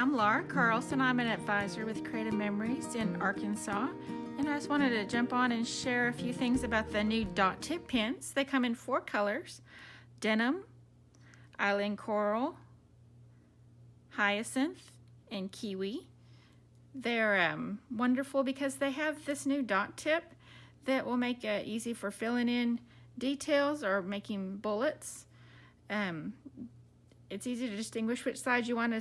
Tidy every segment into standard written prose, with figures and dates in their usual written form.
I'm Lara Carlson. I'm an advisor with Creative Memories in Arkansas. And I just wanted to jump on and share a few things about the new dot tip pens. They come in 4 colors: denim, island coral, hyacinth, and kiwi. They're wonderful because they have this new dot tip that will make it easy for filling in details or making bullets. It's easy to distinguish which side you want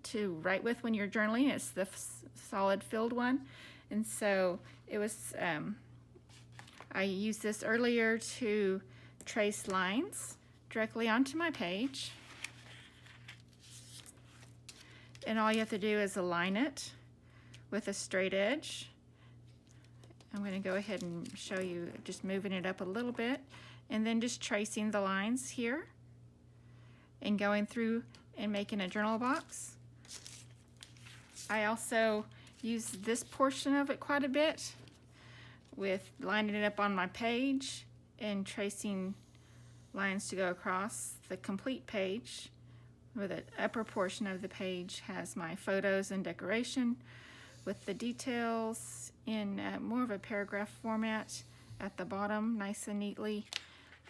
to write with when you're journaling. It's the solid filled one. And so it was, I used this earlier to trace lines directly onto my page. And all you have to do is align it with a straight edge. I'm going to go ahead and show you just moving it up a little bit and then just tracing the lines here and going through and making a journal box. I also use this portion of it quite a bit with lining it up on my page and tracing lines to go across the complete page, where the upper portion of the page has my photos and decoration with the details in more of a paragraph format at the bottom, nice and neatly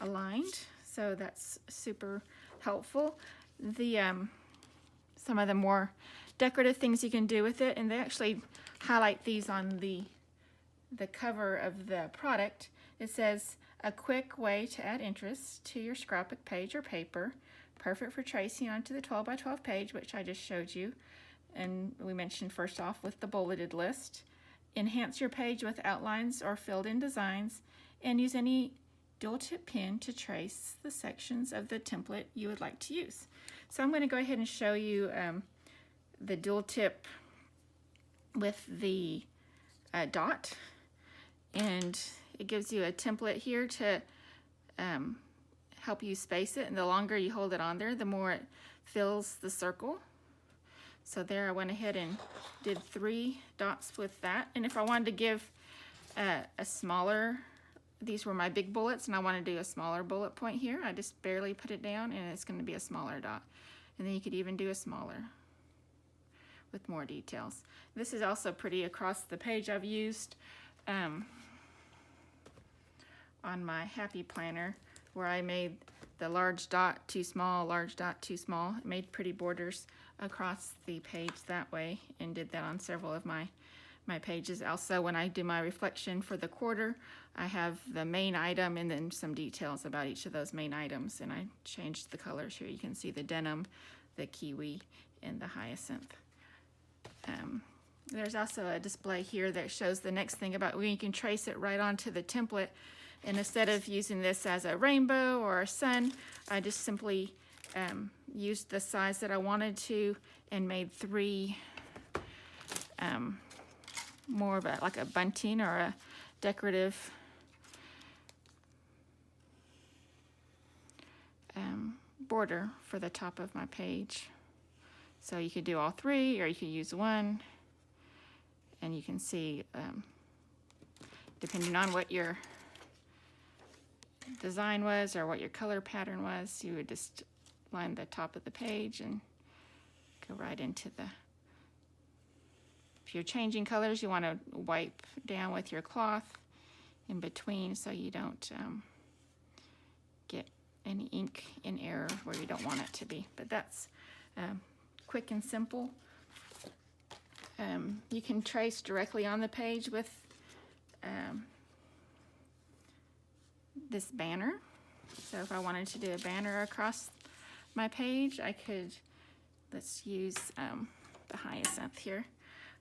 aligned. So that's super helpful. The some of the more decorative things you can do with it, and they actually highlight these on the cover of the product. It says, a quick way to add interest to your scrapbook page or paper, perfect for tracing onto the 12 by 12 page, which I just showed you. And we mentioned first off with the bulleted list. Enhance your page with outlines or filled in designs, and use any dual tip pen to trace the sections of the template you would like to use. So I'm going to go ahead and show you the dual tip with the dot, and it gives you a template here to help you space it, and the longer you hold it on there, the more it fills the circle. So there I went ahead and did 3 dots with that, and if I wanted to give a smaller, these were my big bullets and I want to do a smaller bullet point here, I just barely put it down and it's going to be a smaller dot. And then you could even do a smaller with more details. This is also pretty across the page. I've used on my Happy Planner, where I made the large dot too small, large dot too small. It made pretty borders across the page that way, and did that on several of my pages. Also, when I do my reflection for the quarter, I have the main item and then some details about each of those main items, and I changed the colors here. You can see the denim, the kiwi, and the hyacinth. There's also a display here that shows the next thing about when you can trace it right onto the template, and instead of using this as a rainbow or a sun, I just simply used the size that I wanted to and made 3 more of like a bunting or a decorative border for the top of my page. So you could do all 3, or you could use 1, and you can see depending on what your design was or what your color pattern was, you would just line the top of the page and go right into the, if you're changing colors, you want to wipe down with your cloth in between so you don't get any ink in error where you don't want it to be. But that's quick and simple. You can trace directly on the page with this banner. So if I wanted to do a banner across my page, I could, let's use the hyacinth here.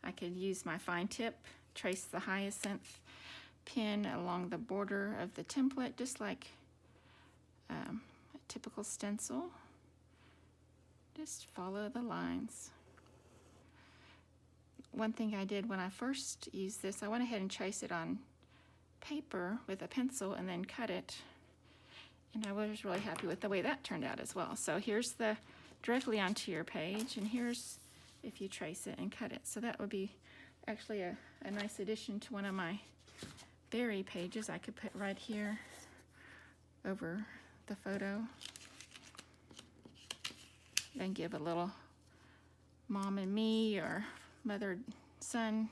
I could use my fine tip, trace the hyacinth pen along the border of the template, just like a typical stencil. Just follow the lines. One thing I did when I first used this, I went ahead and traced it on paper with a pencil and then cut it. And I was really happy with the way that turned out as well. So here's the directly onto your page, and here's if you trace it and cut it. So that would be actually a nice addition to one of my berry pages. I could put right here over the photo and give a little mom and me or mother son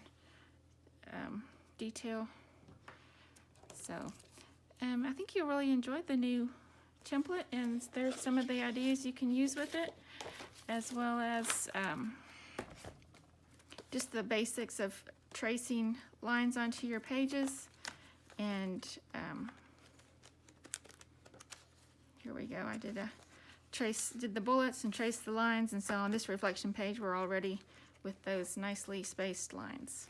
detail. So I think you'll really enjoy the new template, and there's some of the ideas you can use with it, as well as just the basics of tracing lines onto your pages. And here we go. I did the bullets and traced the lines, and so on this reflection page we're already with those nicely spaced lines.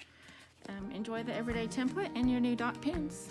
Enjoy the everyday template and your new dot pens.